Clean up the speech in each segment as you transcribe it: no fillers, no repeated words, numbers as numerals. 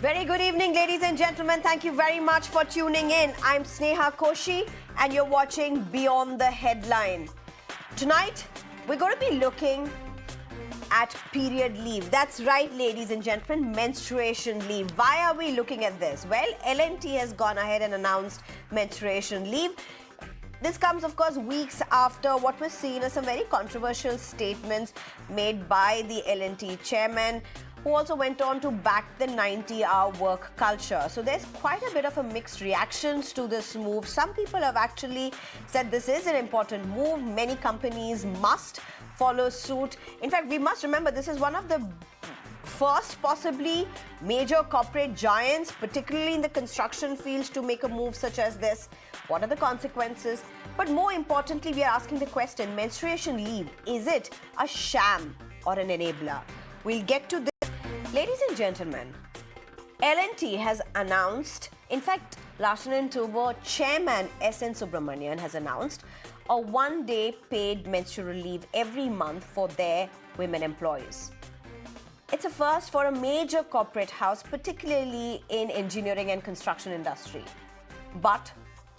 Very good evening, ladies and gentlemen. Thank you very much for tuning in. I'm Sneha Koshy, and you're watching Beyond the Headline. Tonight, we're going to be looking at period leave. That's right, ladies and gentlemen, menstruation leave. Why are we looking at this? Well, L&T has gone ahead and announced menstruation leave. This comes, of course, weeks after what was seen as some very controversial statements made by the L&T chairman, who also went on to back the 90-hour work culture. So there's quite a bit of a mixed reactions to this move. Some people have actually said this is an important move. Many companies must follow suit. In fact, we must remember this is one of the first possibly major corporate giants, particularly in the construction fields, to make a move such as this. What are the consequences? But more importantly, we are asking the question, menstruation leave, is it a sham or an enabler? We'll get to this. Ladies and gentlemen, L&T has announced, in fact, Larsen and Toubro chairman S.N. Subramanian has announced a one-day paid menstrual leave every month for their women employees. It's a first for a major corporate house, particularly in engineering and construction industry. But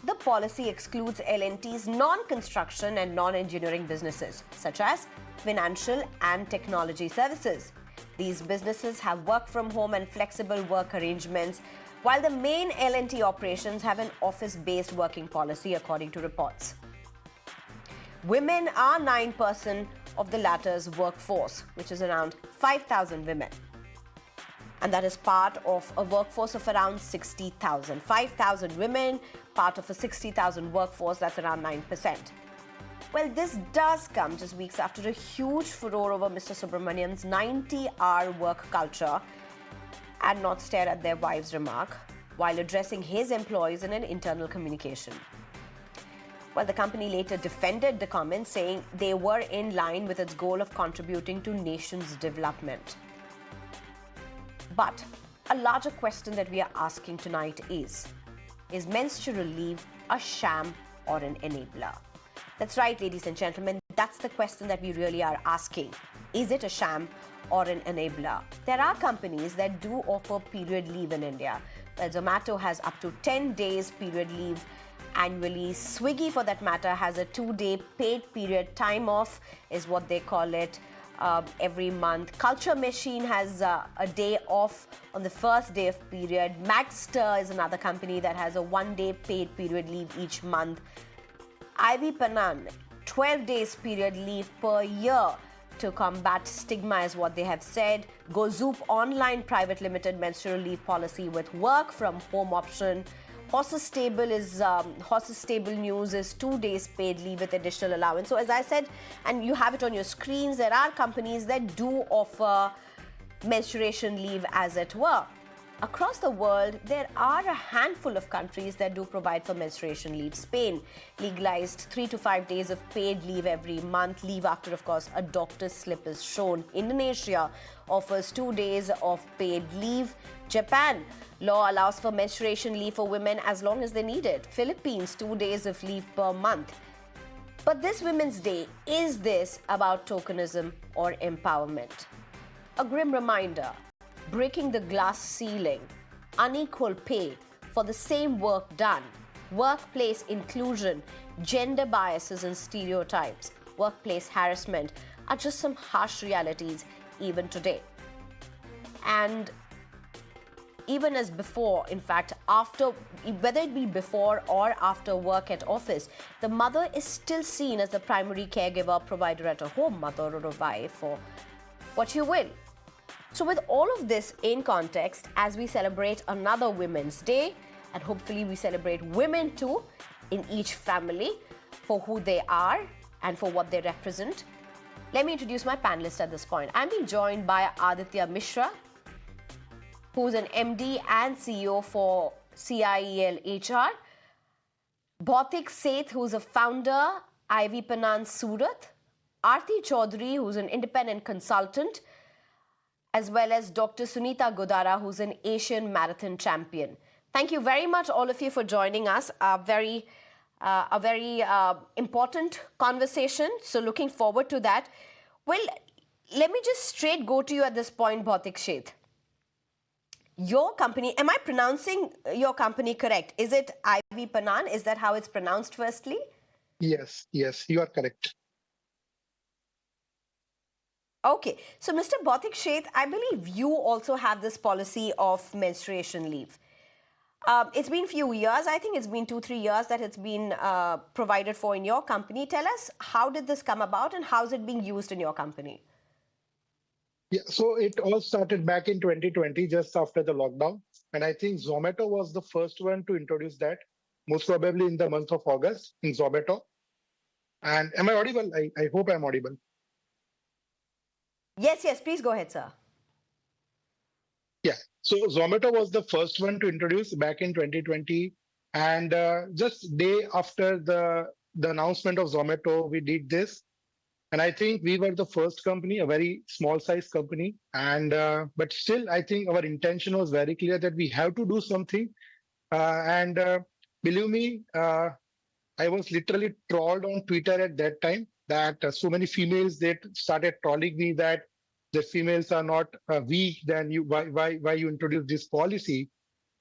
the policy excludes L&T's non-construction and non-engineering businesses, such as financial and technology services. These businesses have work from home and flexible work arrangements, while the main L&T operations have an office-based working policy, according to reports. Women are 9% of the latter's workforce, which is around 5,000 women. And that is part of a workforce of around 60,000. 5,000 women, part of a 60,000 workforce, that's around 9%. Well, this does come just weeks after a huge furore over Mr. Subramanian's 90-hour work culture and not stare at their wives remark while addressing his employees in an internal communication. Well, the company later defended the comments, saying they were in line with its goal of contributing to nation's development. But a larger question that we are asking tonight is menstrual leave a sham or an enabler? That's right, ladies and gentlemen, that's the question that we really are asking. Is it a sham or an enabler? There are companies that do offer period leave in India. Well, Zomato has up to 10 days period leave annually. Swiggy, for that matter, has a 2-day paid period time off, is what they call it, every month. Culture Machine has a day off on the first day of period. Magster is another company that has a 1-day paid period leave each month. iVIPANAN, 12 days period leave per year to combat stigma is what they have said. GoZoop Online Private Limited menstrual leave policy with work from home option. Horses Stable News is 2 days paid leave with additional allowance. So as I said, and you have it on your screens, there are companies that do offer menstruation leave, as it were. Across the world, there are a handful of countries that do provide for menstruation leave. Spain legalized 3 to 5 days of paid leave every month. Leave after, of course, a doctor's slip is shown. Indonesia offers 2 days of paid leave. Japan, law allows for menstruation leave for women as long as they need it. Philippines, 2 days of leave per month. But this Women's Day, is this about tokenism or empowerment? A grim reminder. Breaking the glass ceiling, unequal pay for the same work done, workplace inclusion, gender biases and stereotypes, workplace harassment are just some harsh realities even today. And even as before, in fact, after, whether it be before or after work at office, the mother is still seen as the primary caregiver, provider at a home, mother or a wife, or what you will. So with all of this in context, as we celebrate another Women's Day, and hopefully we celebrate women too in each family for who they are and for what they represent, let me introduce my panelists at this point. I'm being joined by Aditya Mishra, who's an MD and CEO for CIEL HR, Bhautik Sheth, who's a founder, iVIPANAN Surat, Aarti Chaudhary, who's an independent consultant, as well as Dr. Sunita Godara, who's an Asian marathon champion. Thank you very much, all of you, for joining us. A very important conversation, so looking forward to that. Well, let me just straight go to you at this point, Bhautik Sheth. Your company, am I pronouncing your company correct? Is it iVIPANAN? Is that how it's pronounced firstly? Yes, yes, you are correct. Okay, so Mr. Bhautik Sheth, I believe you also have this policy of menstruation leave. It's been few years, I think it's been 2-3 years that it's been provided for in your company. Tell us, how did this come about and how is it being used in your company? Yeah, so it all started back in 2020, just after the lockdown. And I think Zomato was the first one to introduce that, most probably in the month of August in Zomato. And am I audible? I hope I'm audible. Yes, yes, please go ahead, sir. Yeah. So Zomato was the first one to introduce back in 2020. And just day after the announcement of Zomato, we did this. And I think we were the first company, a very small size company. And but still, I think our intention was very clear that we have to do something. And believe me, I was literally trolled on Twitter at that time that so many females they started trolling me that the females are not weak. Then you why you introduce this policy?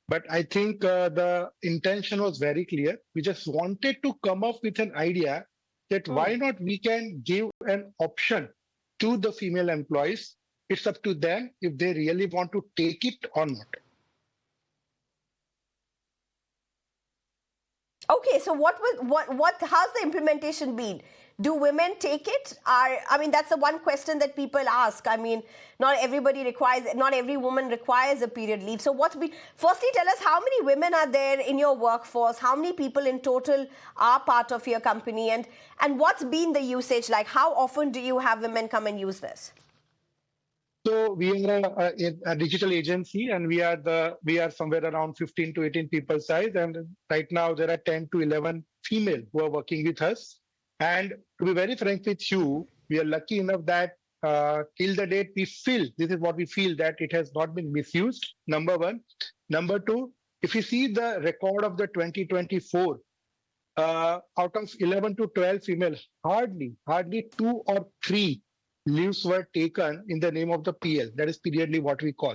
But I think the intention was very clear. We just wanted to come up with an idea that Hmm. why not we can give an option to the female employees. It's up to them if they really want to take it or not. Okay, so how's the implementation been? Do women take it? I mean, that's the one question that people ask. I mean, not every woman requires a period leave. So firstly, tell us how many women are there in your workforce? How many people in total are part of your company? And what's been the usage like? How often do you have women come and use this? So we are a digital agency, and we are somewhere around 15 to 18 people size, and right now there are 10 to 11 female who are working with us. And to be very frank with you, we are lucky enough that till the date we feel this is what we feel that it has not been misused. Number one, number two, if you see the record of the 2024. Out of 11 to 12 female, hardly two or three leaves were taken in the name of the PL. That is period leave, what we call.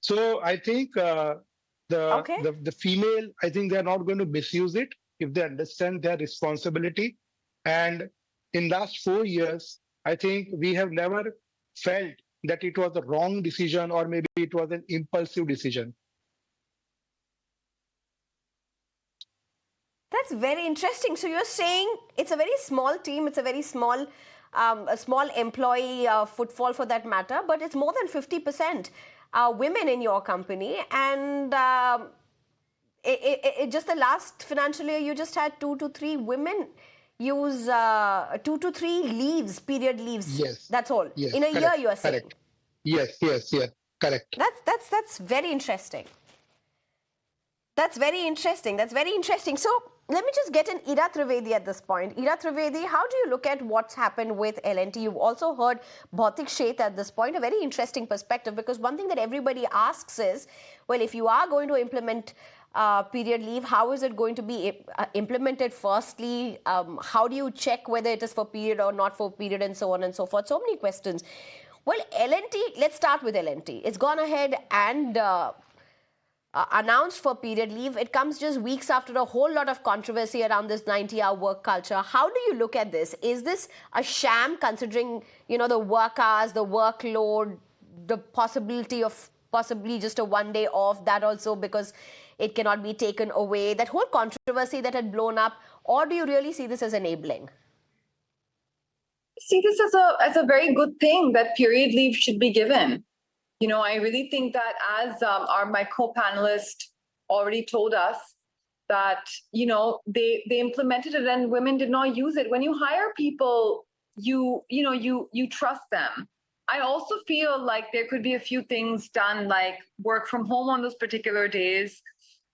So I think Okay. the female, I think they are not going to misuse it if they understand their responsibility. And in last 4 years, I think we have never felt that it was a wrong decision or maybe it was an impulsive decision. That's very interesting. So you're saying it's a very small team, it's a small employee footfall for that matter, but it's more than 50% women in your company. And just the last financial year, you just had 2 to 3 women use 2 to 3 leaves, period leaves. Yes, That's all. In yes, a year, correct, you are saying. correct. Yes, yes, yes, correct. That's very interesting. That's very interesting. That's very interesting. So let me just get an Ira Trivedi at this point. Ira Trivedi, how do you look at what's happened with L&T? You've also heard Bhautik Sheth at this point, a very interesting perspective, because one thing that everybody asks is, well, if you are going to implement period leave, how is it going to be implemented firstly? How do you check whether it is for period or not for period and so on and so forth? So many questions. Well, L&T, let's start with L&T. It's gone ahead and announced for period leave. It comes just weeks after a whole lot of controversy around this 90-hour work culture. How do you look at this? Is this a sham, considering the work hours, the workload, the possibility of possibly just a one-day off, that also because it cannot be taken away, that whole controversy that had blown up? Or do you really see this as enabling? See this as a very good thing that period leave should be given. I really think that as my co-panelist already told us that they implemented it and women did not use it. When you hire people, you trust them. I also feel like there could be a few things done, like work from home on those particular days,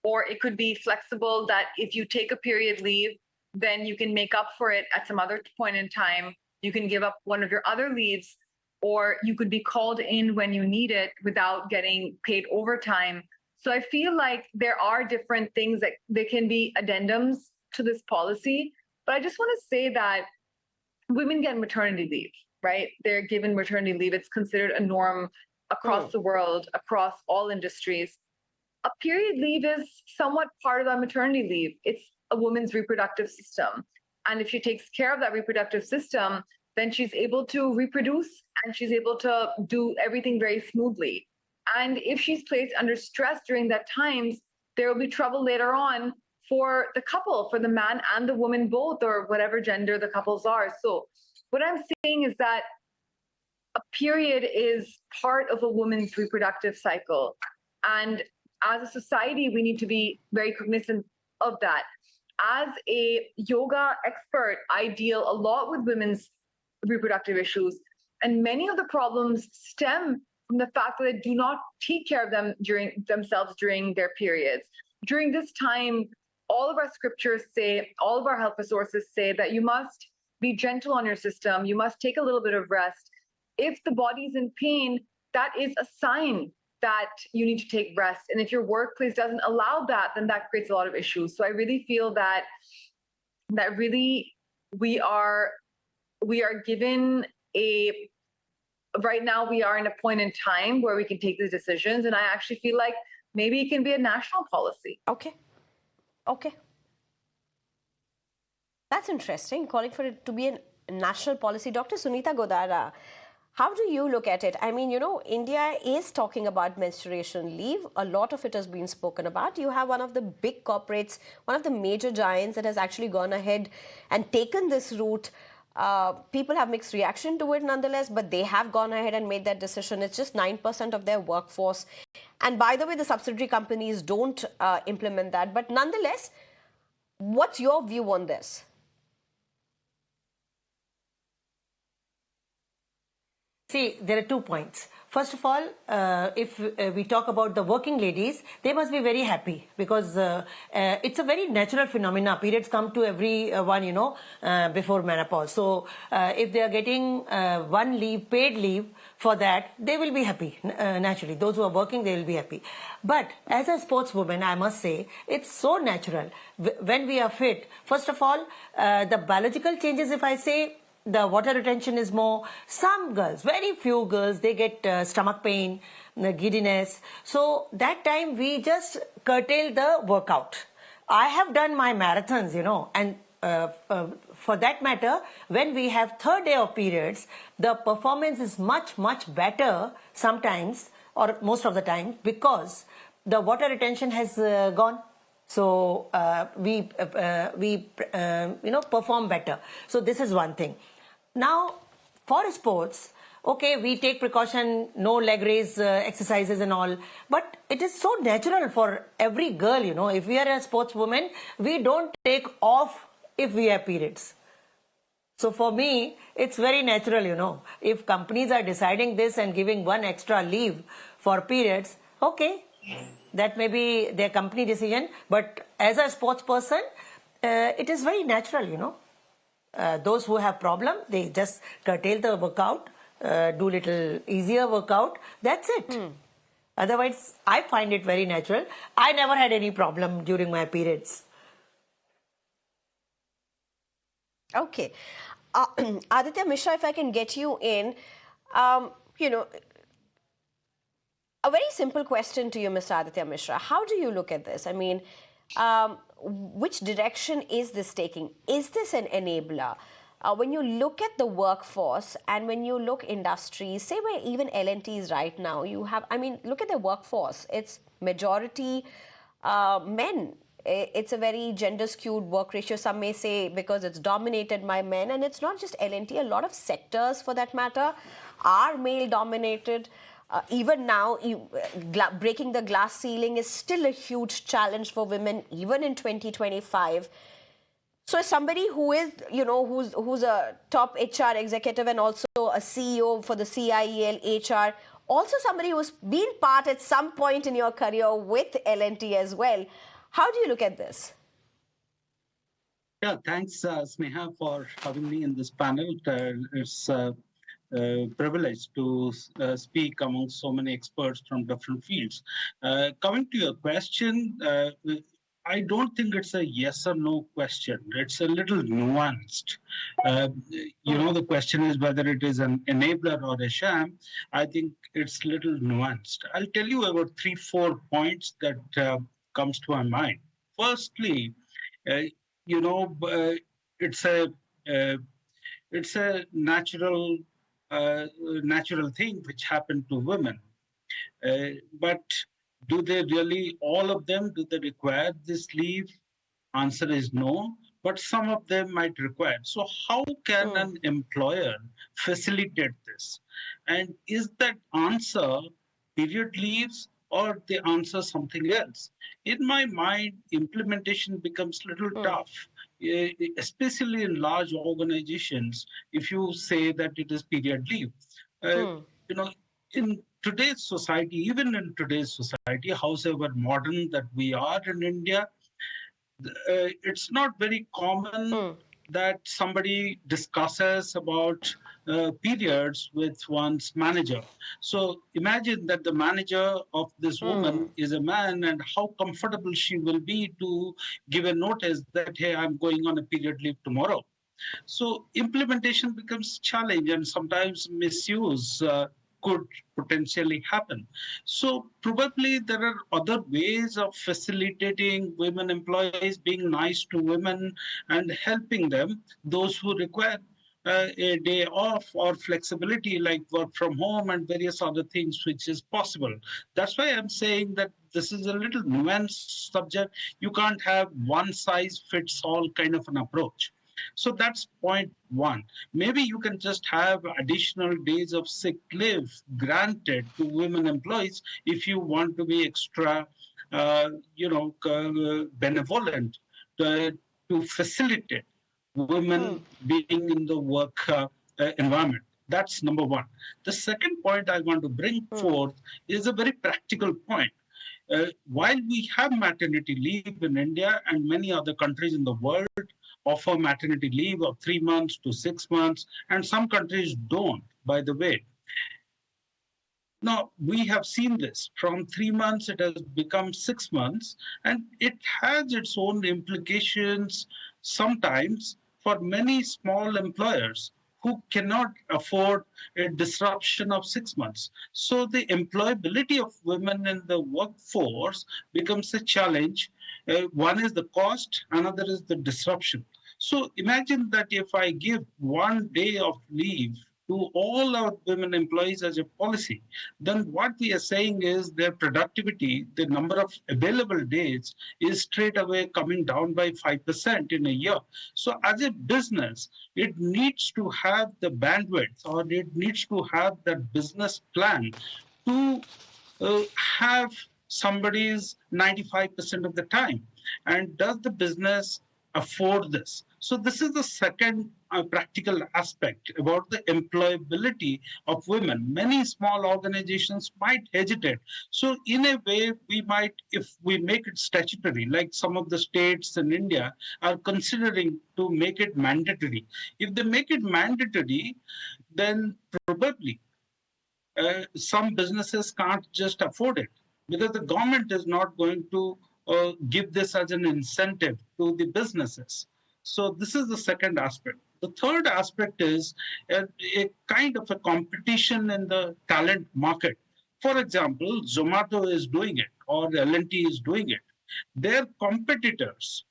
or it could be flexible that if you take a period leave, then you can make up for it at some other point in time. You can give up one of your other leaves, or you could be called in when you need it without getting paid overtime. So I feel like there are different things that there can be addendums to this policy. But I just want to say that women get maternity leave, right? They're given maternity leave. It's considered a norm across the world, across all industries. A period leave is somewhat part of our maternity leave. It's a woman's reproductive system. And if she takes care of that reproductive system, then she's able to reproduce and she's able to do everything very smoothly. And if she's placed under stress during that times, there will be trouble later on for the couple, for the man and the woman both, or whatever gender the couples are. So what I'm saying is that a period is part of a woman's reproductive cycle. And as a society, we need to be very cognizant of that. As a yoga expert, I deal a lot with women's reproductive issues. And many of the problems stem from the fact that they do not take care of themselves during their periods. During this time, all of our scriptures say, all of our health resources say that you must be gentle on your system. You must take a little bit of rest. If the body's in pain, that is a sign that you need to take rest. And if your workplace doesn't allow that, then that creates a lot of issues. So I really feel that really we are given right now we are in a point in time where we can take these decisions. And I actually feel like maybe it can be a national policy. Okay. That's interesting, calling for it to be a national policy. Dr. Sunita Godara, how do you look at it? I mean, India is talking about menstruation leave. A lot of it has been spoken about. You have one of the big corporates, one of the major giants that has actually gone ahead and taken this route. People have mixed reaction to it nonetheless, but they have gone ahead and made that decision. It's just 9% of their workforce. And by the way, the subsidiary companies don't implement that. But nonetheless, what's your view on this? See, there are 2 points. First of all, if we talk about the working ladies, they must be very happy because it's a very natural phenomena. Periods come to everyone, before menopause. So if they are getting one leave, paid leave for that, they will be happy, naturally. Those who are working, they will be happy. But as a sportswoman, I must say, it's so natural. When we are fit, first of all, the biological changes, if I say, the water retention is more. Some girls, very few girls, they get stomach pain, giddiness. So that time we just curtail the workout. I have done my marathons, and for that matter, when we have third day of periods, the performance is much, much better sometimes or most of the time because the water retention has gone. So we perform better. So this is one thing. Now, for sports, okay, we take precaution, no leg raise exercises and all, but it is so natural for every girl, if we are a sportswoman, we don't take off if we have periods. So for me, it's very natural, if companies are deciding this and giving one extra leave for periods, okay, that may be their company decision, but as a sports person, it is very natural, those who have problem, they just curtail the workout, do little easier workout. That's it. Otherwise, I find it very natural. I never had any problem during my periods. Okay. Aditya Mishra, if I can get you in, a very simple question to you, Mr. Aditya Mishra. How do you look at this? I mean, which direction is this taking? Is this an enabler? When you look at the workforce and when you look industries, say where even L&Ts right now, look at the workforce. It's majority men. It's a very gender-skewed work ratio. Some may say because it's dominated by men. And it's not just L&T. A lot of sectors, for that matter, are male-dominated. Even now, breaking the glass ceiling is still a huge challenge for women, even in 2025. So as somebody who is, who's a top HR executive and also a CEO for the CIEL HR, also somebody who's been part at some point in your career with L&T as well, how do you look at this? Yeah, thanks, Sneha, for having me in this panel. It's privilege to speak among so many experts from different fields. Coming to your question, I don't think it's a yes or no question. It's a little nuanced. Uh, the question is whether it is an enabler or a sham. I think it's little nuanced. I'll tell you about 3, 4 points that comes to my mind. Firstly, uh, you know, it's a uh, it's a natural thing which happened to women. But do they really, all of them, do they require this leave? Answer is no, but some of them might require. So, how can an employer facilitate this? And is that answer period leaves or the answer something else? In my mind, implementation becomes little tough, especially in large organizations. If you say that it is period leave, uh, you know, in today's society, even in today's society, however modern that we are in India, it's not very common that somebody discusses about periods with one's manager. So imagine that the manager of this woman is a man, and how comfortable she will be to give a notice that, hey, I'm going on a period leave tomorrow. So implementation becomes challenge, and sometimes misuse could potentially happen. So probably there are other ways of facilitating women employees, being nice to women and helping them, those who require a day off or flexibility like work from home and various other things which is possible. That's why I'm saying that this is a little nuanced subject. You can't have one size fits all kind of an approach. So that's point one. Maybe you can just have additional days of sick leave granted to women employees if you want to be extra, benevolent to facilitate women being in the work environment. That's number one. The second point I want to bring forth is a very practical point. While we have maternity leave in India and many other countries in the world offer maternity leave of 3 months to 6 months, and some countries don't, by the way. Now, we have seen this. From 3 months, it has become 6 months, and it has its own implications sometimes for many small employers who cannot afford a disruption of 6 months. So the employability of women in the workforce becomes a challenge. One is the cost, another is the disruption. So imagine that if I give one day of leave to all our women employees as a policy, then what we are saying is their productivity, the number of available days, is straight away coming down by 5% in a year. So, as a business, it needs to have the bandwidth, or it needs to have that business plan to have somebody's 95% of the time. And does the business afford this? So, this is the second practical aspect about the employability of women. Many small organizations might hesitate. So, in a way, we might, if we make it statutory, like some of the states in India are considering to make it mandatory. If they make it mandatory, then probably some businesses can't just afford it because the government is not going to give this as an incentive to the businesses. So this is the second aspect. The third aspect is a kind of a competition in the talent market. For example, Zomato is doing it or L&T is doing it. Their competitors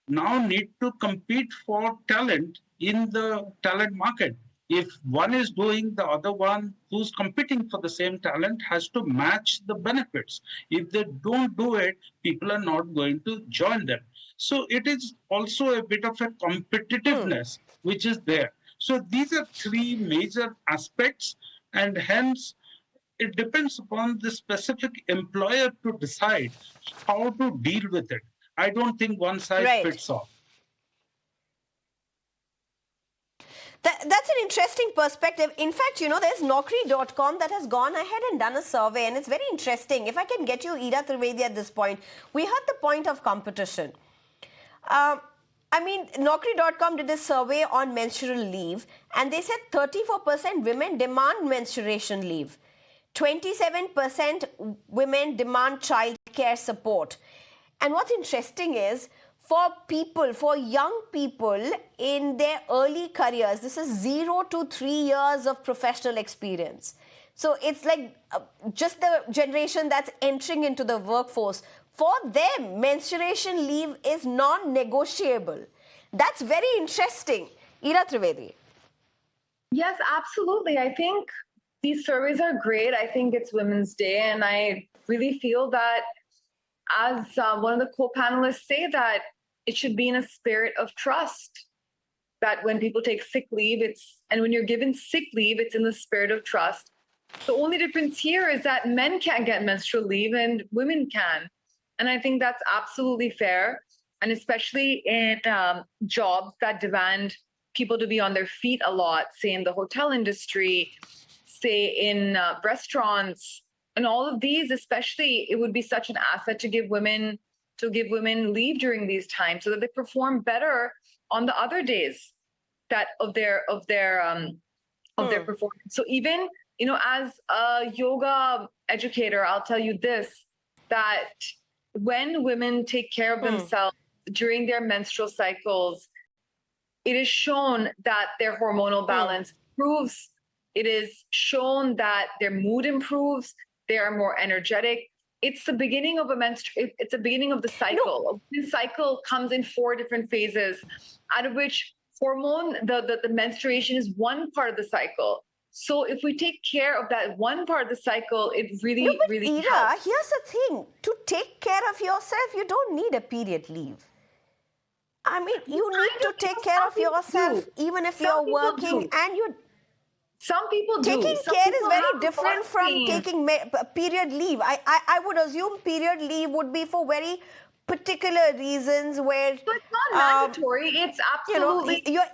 now need to compete for talent in the talent market. If one is doing, the other one who's competing for the same talent has to match the benefits. If they don't do it, people are not going to join them. So it is also a bit of a competitiveness which is there. So these are three major aspects, and hence it depends upon the specific employer to decide how to deal with it. I don't think one size Right. fits all. That's an interesting perspective. In fact, there's Naukri.com that has gone ahead and done a survey, and it's very interesting. If I can get you, Ira Trivedi, at this point, we heard the point of competition. Naukri.com did a survey on menstrual leave, and they said 34% women demand menstruation leave, 27% women demand child care support. And what's interesting is for young people in their early careers, this is 0 to 3 years of professional experience. So it's like just the generation that's entering into the workforce. For them, menstruation leave is non-negotiable. That's very interesting. Ira Trivedi. Yes, absolutely. I think these surveys are great. I think it's Women's Day, and I really feel that, as one of the co-panelists say, that it should be in a spirit of trust. That when people take sick leave, and when you're given sick leave, it's in the spirit of trust. The only difference here is that men can't get menstrual leave and women can. And I think that's absolutely fair. And especially in jobs that demand people to be on their feet a lot, say in the hotel industry, say in restaurants, and all of these, especially, it would be such an asset to give women leave during these times so that they perform better on the other days that of their performance. So even, as a yoga educator, I'll tell you this, that when women take care of themselves during their menstrual cycles, it is shown that their hormonal balance improves. It is shown that their mood improves. They are more energetic. It's the beginning of it's the beginning of the cycle. The cycle comes in 4 different phases, out of which the menstruation is one part of the cycle. So if we take care of that one part of the cycle, it really, No, but really Ira, helps. here's the thing. To take care of yourself, you don't need a period leave. I mean, you need to take care of yourself even if you're working and you're... Some people do. Taking Some care is people very have a lot different of from pain. taking period leave. I would assume period leave would be for very particular reasons where... So it's not mandatory. It's absolutely... you're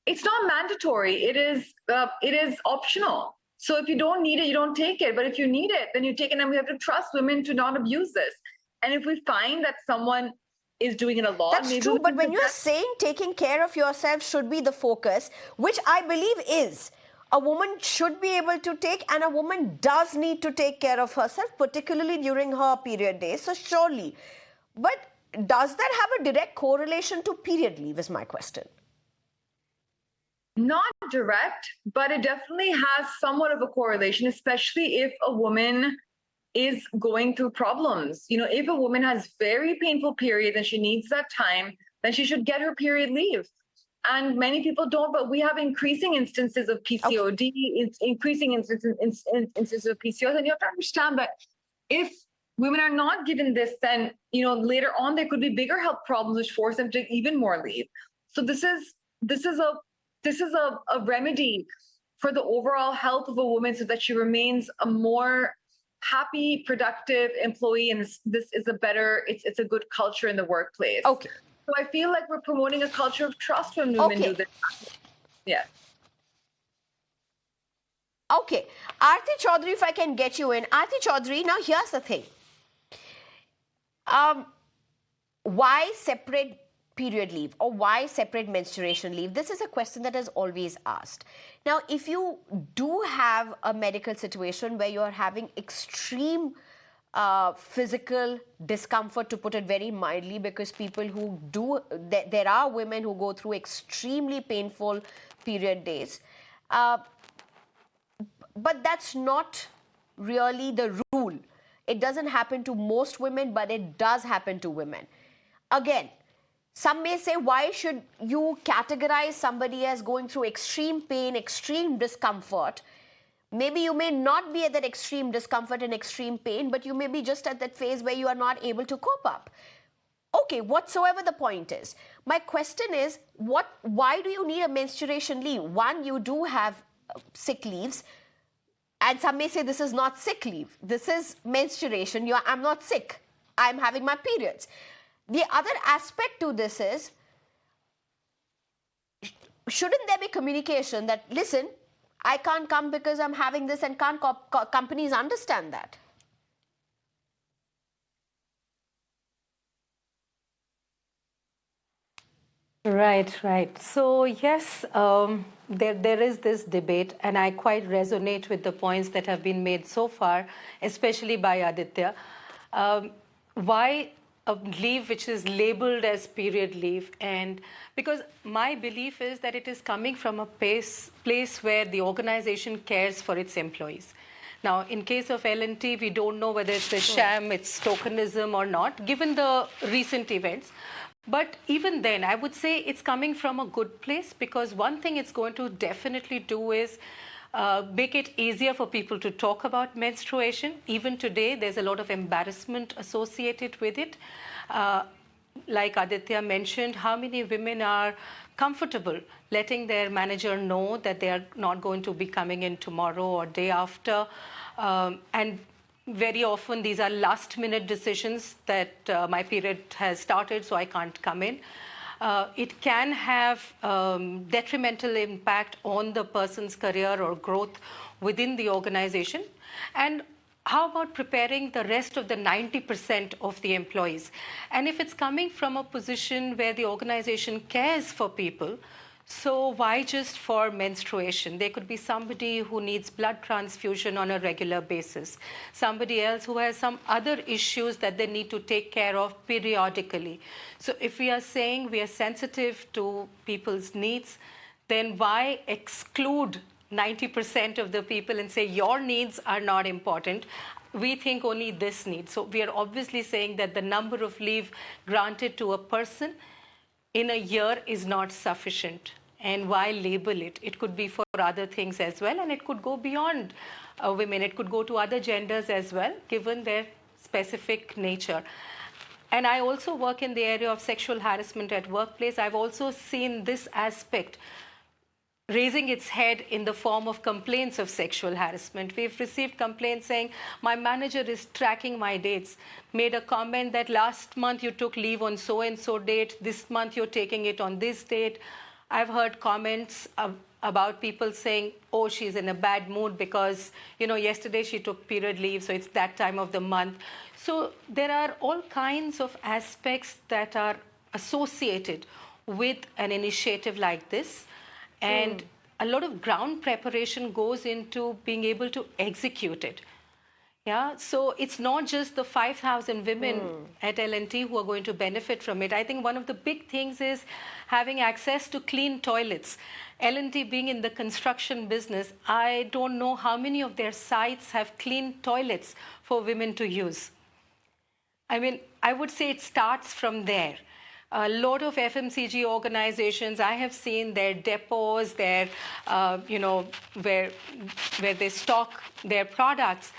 It's not mandatory. It is optional. So if you don't need it, you don't take it. But if you need it, then you take it. And we have to trust women to not abuse this. And if we find that someone is doing it a lot, That's true, but when you're saying taking care of yourself should be the focus, which I believe is, a woman should be able to take, and a woman does need to take care of herself, particularly during her period days, so surely. But does that have a direct correlation to period leave is my question. Not direct, but it definitely has somewhat of a correlation, especially if a woman is going through problems. If a woman has very painful periods and she needs that time, then she should get her period leave. And many people don't, but we have increasing instances of PCOD, increasing instances of PCOS. And you have to understand that if women are not given this, then later on there could be bigger health problems which force them to take even more leave. So this is a remedy for the overall health of a woman so that she remains a more happy, productive employee, and this is it's a good culture in the workplace. Okay. So I feel like we're promoting a culture of trust when women do this. Yes. Okay. Aarti Chaudhary, if I can get you in. Aarti Chaudhary, now here's the thing. Why separate period leave or why separate menstruation leave? This is a question that is always asked. Now, if you do have a medical situation where you're having extreme physical discomfort, to put it very mildly, because people who do, there are women who go through extremely painful period days. But that's not really the rule. It doesn't happen to most women, but it does happen to women. Again, some may say, why should you categorize somebody as going through extreme pain, extreme discomfort? Maybe you may not be at that extreme discomfort and extreme pain, but you may be just at that phase where you are not able to cope up. Okay, whatsoever the point is. My question is, why do you need a menstruation leave? One, you do have sick leaves. And some may say this is not sick leave. This is menstruation. I'm not sick. I'm having my periods. The other aspect to this is, shouldn't there be communication that, listen, I can't come because I'm having this, and can't companies understand that? Right. So yes, there is this debate, and I quite resonate with the points that have been made so far, especially by Aditya. Why a leave which is labeled as period leave? And because my belief is that it is coming from a place where the organization cares for its employees. Now, in case of L&T, we don't know whether it's a sham, it's tokenism or not, given the recent events. But even then, I would say it's coming from a good place, because one thing it's going to definitely do is make it easier for people to talk about menstruation. Even today, there's a lot of embarrassment associated with it. Like Aditya mentioned, how many women are comfortable letting their manager know that they are not going to be coming in tomorrow or day after. And very often these are last minute decisions that my period has started, so I can't come in. It can have detrimental impact on the person's career or growth within the organization. And how about preparing the rest of the 90% of the employees? And if it's coming from a position where the organization cares for people, so why just for menstruation? There could be somebody who needs blood transfusion on a regular basis, somebody else who has some other issues that they need to take care of periodically. So if we are saying we are sensitive to people's needs, then why exclude 90% of the people and say your needs are not important? We think only this need. So we are obviously saying that the number of leave granted to a person in a year is not sufficient. And why label it? It could be for other things as well, and it could go beyond women. It could go to other genders as well, given their specific nature. And I also work in the area of sexual harassment at workplace. I've also seen this aspect raising its head in the form of complaints of sexual harassment. We've received complaints saying, my manager is tracking my dates, made a comment that last month you took leave on so-and-so date, this month you're taking it on this date. I've heard comments about people saying, oh, she's in a bad mood because, yesterday she took period leave, so it's that time of the month. So there are all kinds of aspects that are associated with an initiative like this. And a lot of ground preparation goes into being able to execute it. Yeah, so it's not just the 5,000 women at L&T who are going to benefit from it. I think one of the big things is having access to clean toilets. L&T being in the construction business, I don't know how many of their sites have clean toilets for women to use. I mean, I would say it starts from there. A lot of FMCG organizations, I have seen their depots, their, where they stock their products.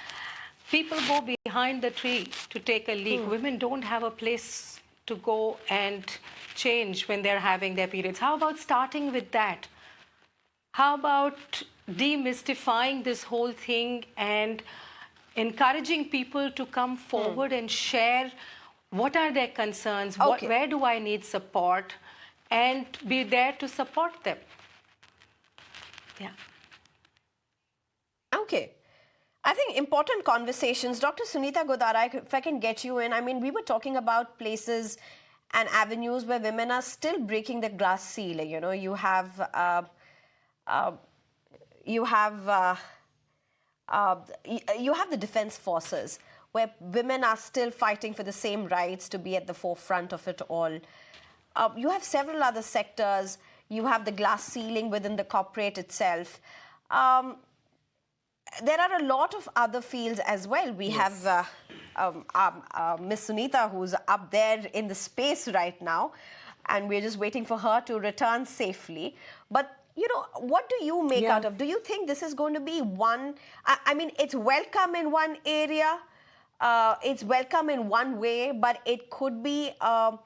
People go behind the tree to take a leak. Women don't have a place to go and change when they're having their periods. How about starting with that? How about demystifying this whole thing and encouraging people to come forward and share what are their concerns, where do I need support, and be there to support them. Yeah. Okay. I think important conversations. Dr. Sunita Godara, if I can get you in. I mean, we were talking about places and avenues where women are still breaking the glass ceiling. You have the defense forces, where women are still fighting for the same rights to be at the forefront of it all. You have several other sectors. You have the glass ceiling within the corporate itself. There are a lot of other fields as well. We have Miss Sunita, who's up there in the space right now, and we're just waiting for her to return safely. But what do you make out of? Do you think this is going to be one? I mean, it's welcome in one area. It's welcome in one way, but it could be a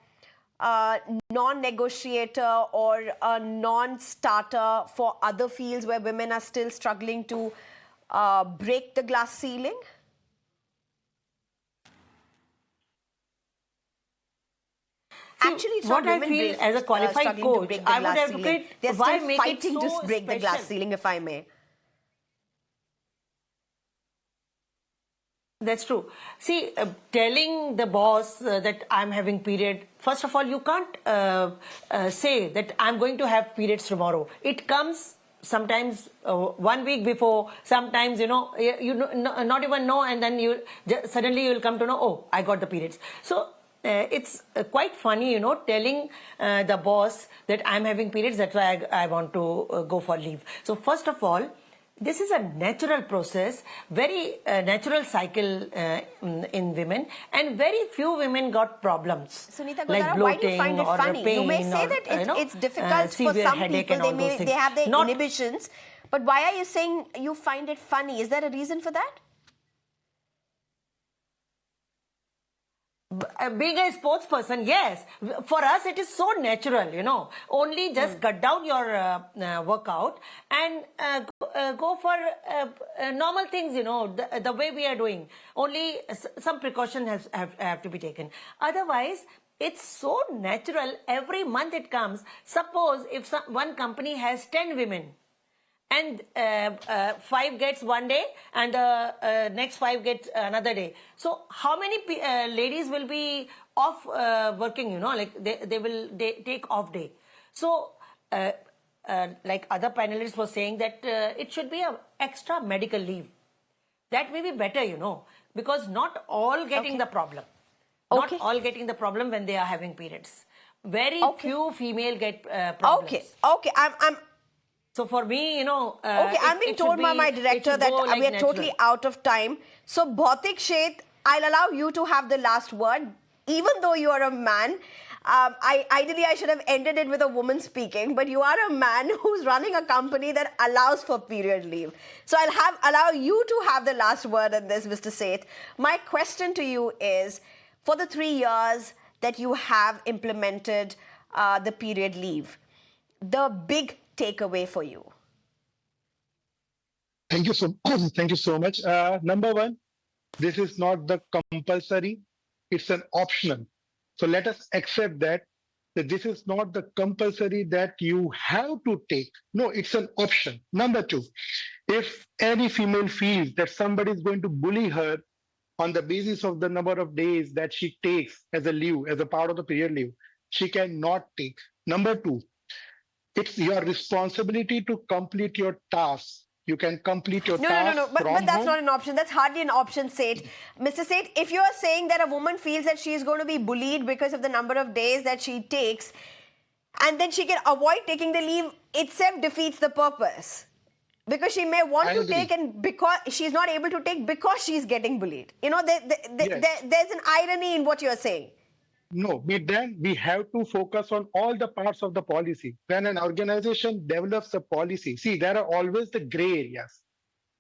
non-negotiator or a non-starter for other fields where women are still struggling to break the glass ceiling? Actually, it's what not I women feel as a qualified coach, I would advocate They're why still make fighting it so to break the glass special. ceiling, if I may. That's true. See, telling the boss that I'm having period, first of all, you can't say that I'm going to have periods tomorrow. It comes sometimes 1 week before, sometimes, you not even know, and then suddenly you will come to know, oh, I got the periods. So it's quite funny, telling the boss that I'm having periods, that's why I want to go for leave. So first of all, this is a natural process, very natural cycle in women, and very few women got problems. Sunita like Godara, why do you bloating find it or funny? pain You may say or, that it's difficult for severe some headache people, and all those they have their things. inhibitions, but why are you saying you find it funny? Is there a reason for that? Being a sports person, yes. For us, it is so natural, Only just cut down your workout and go for normal things, the way we are doing. Only some precaution have to be taken. Otherwise, it's so natural. Every month it comes. Suppose if one company has 10 women, and 5 gets one day, and the next 5 gets another day. So how many ladies will be off working, like they will take off day. So like other panelists were saying that it should be a extra medical leave. That may be better, because not all getting the problem. Not all getting the problem when they are having periods. Very few female get problems. Okay. So for me, I'm being told by my director that we are totally out of time. So Bhautik Sheth, I'll allow you to have the last word, even though you are a man. Ideally, I should have ended it with a woman speaking, but you are a man who's running a company that allows for period leave. So I'll allow you to have the last word on this, Mr. Sheth. My question to you is, for the 3 years that you have implemented the period leave, the big takeaway for you? Thank you so much. Number one, this is not the compulsory, it's an optional. So let us accept that this is not the compulsory that you have to take. No, it's an option. Number two, if any female feels that somebody is going to bully her on the basis of the number of days that she takes as a leave, as a part of the period leave, she cannot take. Number two, it's your responsibility to complete your tasks. You can complete your tasks. No. But that's not an option. That's hardly an option, Seth. Mr. Seth, if you are saying that a woman feels that she is going to be bullied because of the number of days that she takes, and then she can avoid taking the leave, itself defeats the purpose. Because she may want to take, and because she's not able to take because she's getting bullied. There's an irony in what you're saying. No, then we have to focus on all the parts of the policy. When an organization develops a policy, see, there are always the gray areas.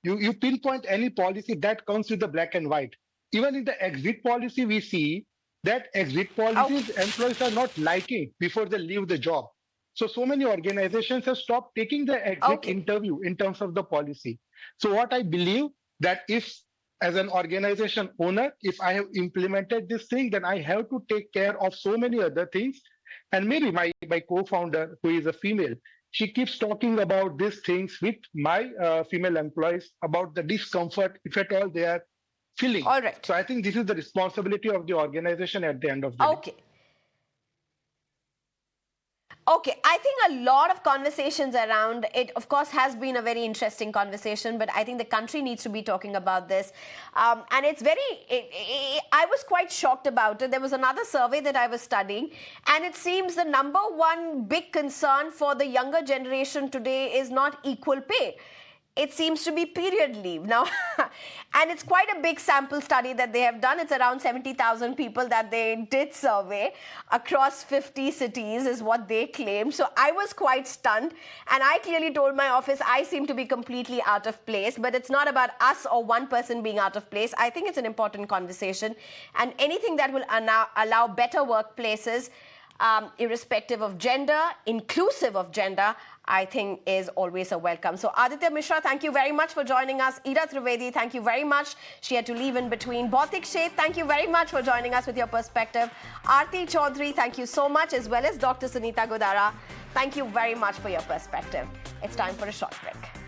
You pinpoint any policy that comes with the black and white. Even in the exit policy, we see that exit policies employees are not liking before they leave the job. So many organizations have stopped taking the exit interview in terms of the policy. So what I believe that if as an organization owner, if I have implemented this thing, then I have to take care of so many other things. And maybe my co-founder, who is a female, she keeps talking about these things with my female employees about the discomfort, if at all they are feeling. All right. So I think this is the responsibility of the organization at the end of the day. Okay, I think a lot of conversations around it, of course, has been a very interesting conversation, but I think the country needs to be talking about this. And it's I was quite shocked about it. There was another survey that I was studying, and it seems the number one big concern for the younger generation today is not equal pay. It seems to be period leave now. And it's quite a big sample study that they have done. It's around 70,000 people that they did survey across 50 cities is what they claim. So I was quite stunned. And I clearly told my office I seem to be completely out of place. But it's not about us or one person being out of place. I think it's an important conversation. And anything that will allow better workplaces, irrespective of gender, inclusive of gender, I think is always a welcome. So Aditya Mishra, thank you very much for joining us. Ira Trivedi, thank you very much. She had to leave in between. Bhautik Sheth, thank you very much for joining us with your perspective. Aarti Chaudhary, thank you so much, as well as Dr. Sunita Godara. Thank you very much for your perspective. It's time for a short break.